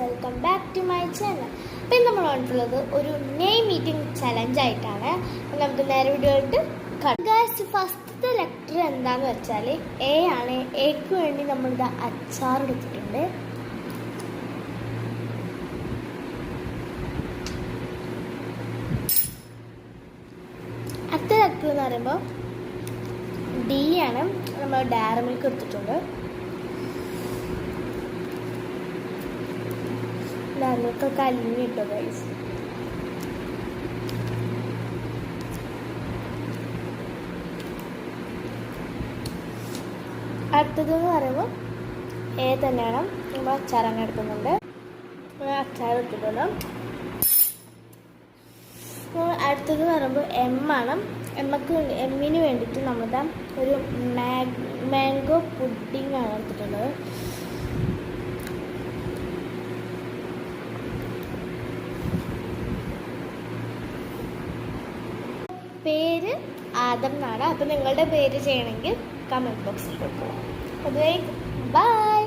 Welcome back to my channel. അപ്പം നമ്മൾ വന്നിട്ടുള്ളത് ഒരു നെയിം മീറ്റിംഗ് ചലഞ്ച് ആയിട്ടാണ്. നമുക്ക് നേരെ വീഡിയോയിട്ട് ഗൈസ്, ഫസ്റ്റത്തെ ലെറ്റർ എന്താണെന്ന് വെച്ചാൽ എ ആണ്. എക്ക് വേണ്ടി നമ്മളിത് അച്ചാർ എടുത്തിട്ടുണ്ട്. അടുത്ത ലെറ്റർ എന്ന് പറയുമ്പോൾ ഡി ആണ്. നമ്മൾ ഡയറി മിൽക്ക് എടുത്തിട്ടുണ്ട്. ഡയറിമിൽക്കൊക്കെ അലിഞ്ഞ് കിട്ടോ ഗൈസ്. അടുത്തതെന്ന് പറയുമ്പോൾ എ തന്നെയാണ്. നമ്മൾ അച്ചാറങ്ങ് എടുക്കുന്നുണ്ട്. അച്ചാർ എടുത്തിട്ടുണ്ട്. അടുത്തത് പറയുമ്പോൾ എം ആണ്. എമ്മിന് വേണ്ടിയിട്ട് നമ്മളിതാ ഒരു മാംഗോ പുഡിംഗ് ആണ് എടുത്തിട്ടുള്ളത്. പേര് ആദം എന്നാണ്. അപ്പം നിങ്ങളുടെ പേര് ചെയ്യണമെങ്കിൽ കമൻറ്റ് ബോക്സിൽ കൊടുക്കുക. അതുവരെ ബൈ.